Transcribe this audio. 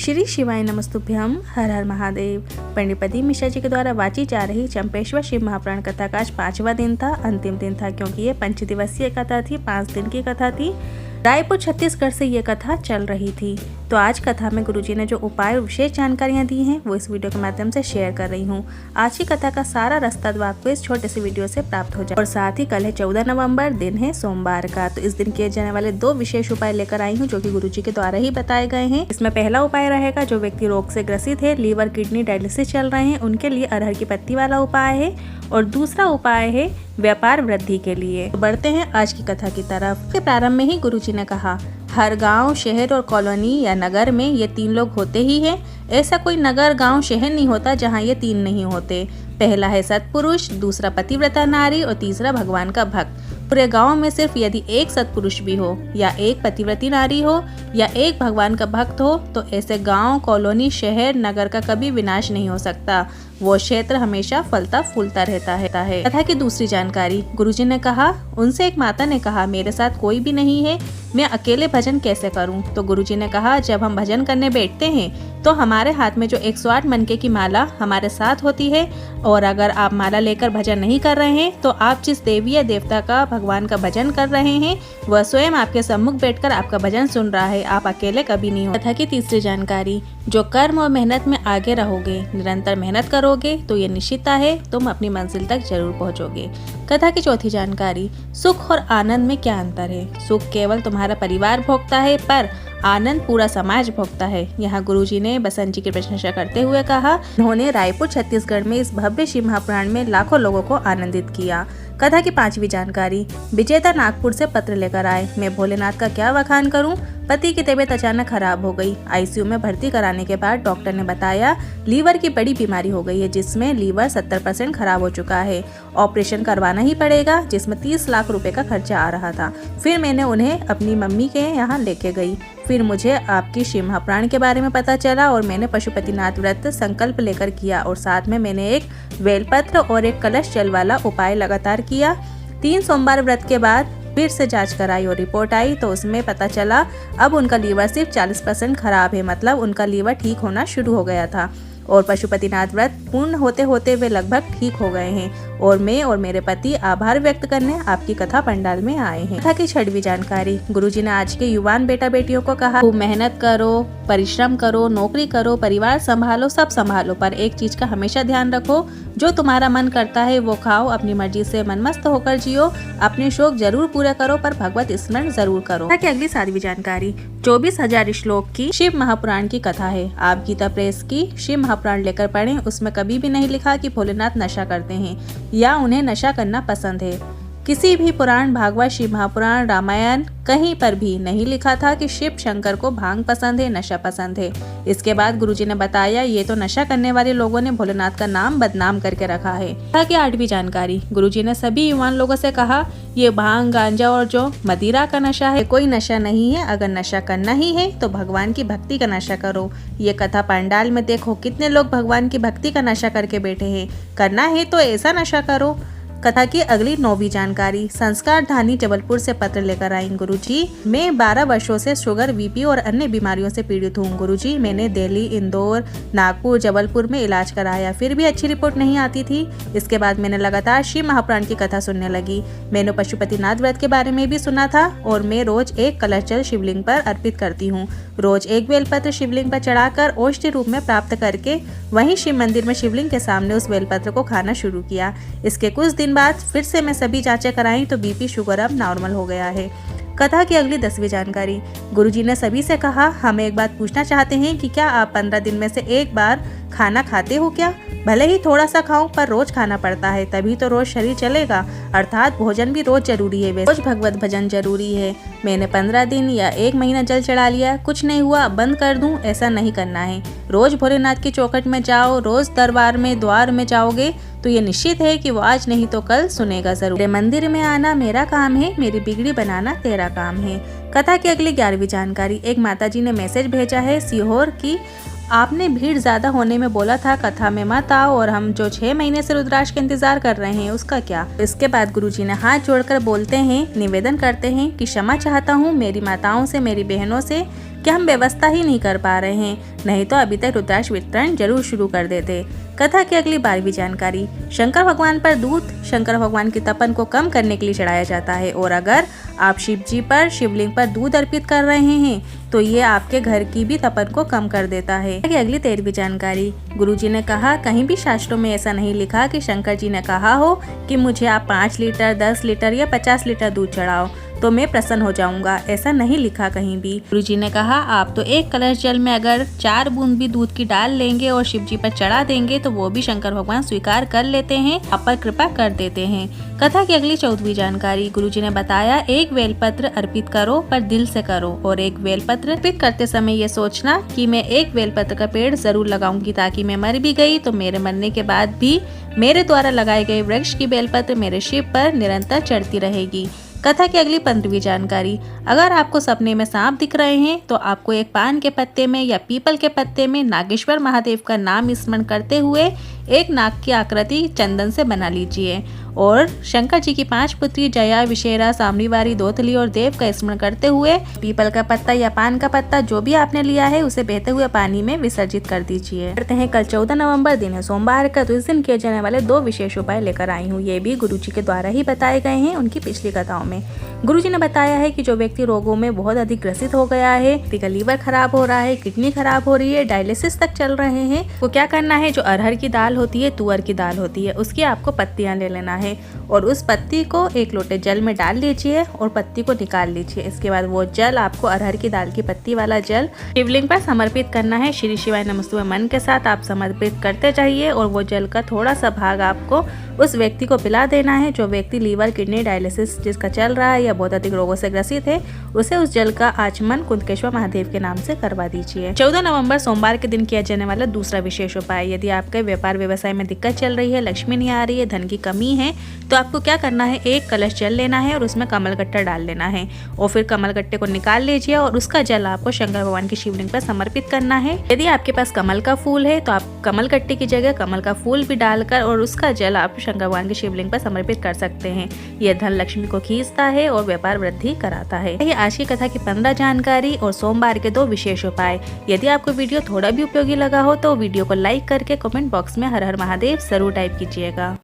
श्री शिवाय नमस्तुभ्यम। हर हर महादेव। पंडित प्रदीप मिश्रा जी के द्वारा वाची जा रही चंपेश्वर शिव महापुराण कथा का आज 5वां दिन था, अंतिम दिन था, क्योंकि ये 5 दिवसीय कथा थी, 5 दिन की कथा थी। रायपुर छत्तीसगढ़ से ये कथा चल रही थी। तो आज कथा में गुरुजी ने जो उपाय और विशेष जानकारियां दी हैं वो इस वीडियो के माध्यम से शेयर कर रही हूँ। आज की कथा का सारा रास्ता आपको इस छोटे से वीडियो से प्राप्त हो जाए। और साथ ही कल है 14 नवंबर, दिन है सोमवार का। तो इस दिन किए जाने वाले 2 विशेष उपाय लेकर आई हूँ जो कि गुरुजी के द्वारा ही बताए गए हैं। इसमें पहला उपाय रहेगा जो व्यक्ति रोग से ग्रसित है, लीवर किडनी डायलिसिस चल रहे हैं, उनके लिए अरहर की पत्ती वाला उपाय है। और दूसरा उपाय है व्यापार वृद्धि के लिए। तो बढ़ते हैं आज की कथा की तरफ। के प्रारंभ में ही गुरुजी ने कहा, हर गांव, शहर और कॉलोनी या नगर में ये 3 लोग होते ही हैं। ऐसा कोई नगर, गांव, शहर नहीं होता जहां ये 3 नहीं होते। पहला है सत्पुरुष, दूसरा पतिव्रता नारी और तीसरा भगवान का भक्त। पूरे गांव में सिर्फ यदि एक सत्पुरुष भी हो या एक पतिव्रती नारी हो या एक भगवान का भक्त हो तो ऐसे गांव, कॉलोनी, शहर, नगर का कभी विनाश नहीं हो सकता। वो क्षेत्र हमेशा फलता फूलता रहता है। कथा की दूसरी जानकारी। गुरुजी ने कहा, उनसे एक माता ने कहा, मेरे साथ कोई भी नहीं है, मैं अकेले भजन कैसे करूं? तो गुरुजी ने कहा, जब हम भजन करने बैठते हैं तो हमारे हाथ में जो 108 मनके की माला हमारे साथ होती है। और अगर आप माला लेकर भजन नहीं कर रहे हैं तो आप जिस देवी या देवता का, भगवान का भजन कर रहे हैं वह स्वयं आपके सम्मुख बैठकर आपका भजन सुन रहा है। आप अकेले कभी नहीं हो। कथा की तीसरी जानकारी। जो कर्म और मेहनत में आगे रहोगे, निरंतर मेहनत करोगे तो ये निश्चितता है तुम अपनी मंजिल तक जरूर पहुंचोगे। कथा की चौथी जानकारी। सुख और आनंद में क्या अंतर है? सुख केवल तुम्हारा परिवार भोगता है पर आनंद पूरा समाज भोगता है। यहाँ गुरुजी ने बसंत जी की प्रशंसा करते हुए कहा, उन्होंने रायपुर छत्तीसगढ़ में इस भव्य शिव महापुराण में लाखों लोगों को आनंदित किया। कथा की 5वीं जानकारी। विजेता नागपुर से पत्र लेकर आए, मैं भोलेनाथ का क्या बखान करूं? पति की तबीयत अचानक खराब हो गई। आईसीयू में भर्ती कराने के बाद डॉक्टर ने बताया लीवर की बड़ी बीमारी हो गई है, जिसमें लीवर 70% खराब हो चुका है। ऑपरेशन करवाना ही पड़ेगा, जिसमें 30 लाख रुपए का खर्चा आ रहा था। फिर मैंने उन्हें अपनी मम्मी के यहाँ लेके गई। फिर मुझे आपकी शिव महापुराण के बारे में पता चला और मैंने पशुपतिनाथ व्रत संकल्प लेकर किया और साथ में मैंने एक बेलपत्र और एक कलश जल वाला उपाय लगातार किया। 3 सोमवार व्रत के बाद फिर से जांच कराई और रिपोर्ट आई तो उसमें पता चला अब उनका लीवर सिर्फ 40% खराब है, मतलब उनका लीवर ठीक होना शुरू हो गया था। और पशुपतिनाथ व्रत पूर्ण होते होते वे लगभग ठीक हो गए हैं और मैं और मेरे पति आभार व्यक्त करने आपकी कथा पंडाल में आए हैं। कथा की 6वीं जानकारी। गुरुजी ने आज के युवान बेटा बेटियों को कहा, खूब मेहनत करो, परिश्रम करो, नौकरी करो, परिवार संभालो, सब संभालो, पर एक चीज का हमेशा ध्यान रखो, जो तुम्हारा मन करता है वो खाओ, अपनी मर्जी से मनमस्त होकर जियो, अपने शौक जरूर पूरे करो पर भगवत स्मरण जरूर करो। कथा की अगली 7वीं जानकारी। 24,000 श्लोक की शिव महापुराण की कथा है। आप गीता प्रेस की शिव महापुराण लेकर पढ़ें। उसमें कभी भी नहीं लिखा कि भोलेनाथ नशा करते हैं या उन्हें नशा करना पसंद है। किसी भी पुराण, भागवत, शिव महापुराण, रामायण, कहीं पर भी नहीं लिखा था कि शिव शंकर को भांग पसंद है, नशा पसंद है। इसके बाद गुरुजी ने बताया, ये तो नशा करने वाले लोगों ने भोलेनाथ का नाम बदनाम करके रखा है। कथा की 8वीं जानकारी। गुरुजी ने सभी युवान लोगों से कहा, ये भांग, गांजा और जो मदिरा का नशा है कोई नशा नहीं है। अगर नशा करना ही है तो भगवान की भक्ति का नशा करो। ये कथा पंडाल में देखो कितने लोग भगवान की भक्ति का नशा करके बैठे हैं। करना है तो ऐसा नशा करो। कथा की अगली 9वीं जानकारी। संस्कार धानी जबलपुर से पत्र लेकर आई। गुरुजी, मैं 12 वर्षों से शुगर, बीपी और अन्य बीमारियों से पीड़ित हूँ। गुरुजी, मैंने दिल्ली, इंदौर, नागपुर, जबलपुर में इलाज कराया, फिर भी अच्छी रिपोर्ट नहीं आती थी। इसके बाद मैंने लगातार शिव महापुराण की कथा सुनने लगी। मैंने पशुपतिनाथ व्रत के बारे में भी सुना था और मैं रोज एक कलश जल शिवलिंग पर अर्पित करती हूँ। रोज एक बेलपत्र शिवलिंग पर चढ़ाकर औषधि रूप में प्राप्त करके वहीं शिव मंदिर में शिवलिंग के सामने उस बेलपत्र को खाना शुरू किया। इसके कुछ दिन बाद फिर से मैं सभी जांचें कराई तो बीपी, शुगर अब नॉर्मल हो गया है। कथा की अगली 10वीं जानकारी। गुरुजी ने सभी से कहा, हम एक बात पूछना चाहते हैं कि क्या आप 15 दिन में से एक बार खाना खाते हो क्या? भले ही थोड़ा सा खाओ पर रोज खाना पड़ता है, तभी तो रोज शरीर चलेगा। अर्थात भोजन भी रोज जरूरी है, रोज भगवत भजन जरूरी है। मैंने 15 दिन या 1 महीना जल चढ़ा लिया, कुछ नहीं हुआ, बंद कर दूं, ऐसा नहीं करना है। रोज भोलेनाथ की चौखट में जाओ, रोज दरबार में, द्वार में जाओगे तो ये निश्चित है कि वो आज नहीं तो कल सुनेगा जरूर। मेरे मंदिर में आना मेरा काम है, मेरी बिगड़ी बनाना तेरा काम है। कथा की अगली 11वीं जानकारी। एक माताजी ने मैसेज भेजा है सीहोर की आपने भीड़ ज्यादा होने में बोला था, कथा में मत आओ, और हम जो 6 महीने से रुद्राक्ष का इंतजार कर रहे हैं उसका क्या। इसके बाद गुरुजी ने हाथ जोड़कर बोलते हैं, निवेदन करते हैं कि क्षमा चाहता हूँ मेरी माताओं से, मेरी बहनों से कि हम व्यवस्था ही नहीं कर पा रहे हैं, नहीं तो अभी तक रुद्राक्ष वितरण जरूर शुरू कर देते। कथा की अगली 12वीं जानकारी। शंकर भगवान पर दूध शंकर भगवान की तपन को कम करने के लिए चढ़ाया जाता है, और अगर आप शिव जी पर, शिवलिंग पर दूध अर्पित कर रहे हैं तो ये आपके घर की भी तपन को कम कर देता है। अगली 13वीं जानकारी। गुरुजी ने कहा, कहीं भी शास्त्रों में ऐसा नहीं लिखा कि शंकर जी ने कहा हो कि मुझे आप 5 लीटर, 10 लीटर या 50 लीटर दूध चढ़ाओ तो मैं प्रसन्न हो जाऊंगा, ऐसा नहीं लिखा कहीं भी। गुरुजी ने कहा, आप तो एक कलश जल में अगर 4 बूंद भी दूध की डाल लेंगे और शिव जी पर चढ़ा देंगे तो वो भी शंकर भगवान स्वीकार कर लेते हैं, आप पर कृपा कर देते हैं। कथा की अगली 14वीं जानकारी। गुरुजी ने बताया, एक बेलपत्र अर्पित करो पर दिल से करो, और एक बेलपत्र अर्पित करते समय ये सोचना कि मैं एक बेलपत्र का पेड़ जरूर लगाऊंगी, ताकि मैं मर भी गई तो मेरे मरने के बाद भी मेरे द्वारा लगाए गए वृक्ष की बेलपत्र मेरे शिव पर निरंतर चढ़ती रहेगी। कथा की अगली 15वीं जानकारी। अगर आपको सपने में सांप दिख रहे हैं तो आपको एक पान के पत्ते में या पीपल के पत्ते में नागेश्वर महादेव का नाम स्मरण करते हुए एक नाग की आकृति चंदन से बना लीजिए, और शंकर जी की 5 पुत्री जया, विशेरा, सामरीवारी, दोतली और देव का स्मरण करते हुए पीपल का पत्ता या पान का पत्ता जो भी आपने लिया है उसे बहते हुए पानी में विसर्जित कर दीजिए। करते हैं कल 14 नवंबर दिन है सोमवार का, तो इस दिन किए जाने वाले 2 विशेष उपाय लेकर आई हूँ। ये भी गुरुजी के द्वारा ही बताए गए हैं उनकी पिछली कथाओं में। गुरुजी ने बताया है कि जो व्यक्ति रोगों में बहुत अधिक ग्रसित हो गया है, व्यक्ति का लीवर खराब हो रहा है, किडनी खराब हो रही है, डायलिसिस तक चल रहे हैं, वो क्या करना है, जो अरहर की दाल होती है, तुअर की दाल होती है, उसकी आपको पत्तियां ले लेना है और उस पत्ती को एक लोटे जल में डाल लीजिए और पत्ती को निकाल लीजिए। इसके बाद वो जल आपको, अरहर की दाल की पत्ती वाला जल, शिवलिंग पर समर्पित करना है। श्री शिवाय नमस्तुभ्यं मन के साथ आप समर्पित करते जाइए और वो जल का थोड़ा सा भाग आपको उस व्यक्ति को पिला देना है। जो व्यक्ति लीवर, किडनी, डायलिसिस जिसका चल रहा है या बहुत अधिक रोगों से ग्रसित है, उसे उस जल का आचमन कुंतकेश्वर महादेव के नाम से करवा दीजिए। 14 नवंबर सोमवार के दिन किया जाने वाला दूसरा विशेष उपाय। यदि आपके व्यापार व्यवसाय में दिक्कत चल रही है, लक्ष्मी नहीं आ रही है, धन की कमी है, तो आपको क्या करना है, एक कलश जल लेना है और उसमें कमलगट्टा डाल लेना है, और फिर कमलगट्टे को निकाल लीजिए और उसका जल आपको शंकर भगवान की शिवलिंग पर समर्पित करना है। यदि आपके पास कमल का फूल है तो आप कमलगट्टे की जगह कमल का फूल भी डालकर और उसका जल आप शंकर भगवान की शिवलिंग पर समर्पित कर सकते हैं। यह धन लक्ष्मी को खींचता है और व्यापार वृद्धि कराता है। ये आज की कथा की 15 जानकारी और सोमवार के 2 विशेष उपाय। यदि आपको वीडियो थोड़ा भी उपयोगी लगा हो तो वीडियो को लाइक करके कमेंट बॉक्स में हर हर महादेव जरूर टाइप कीजिएगा।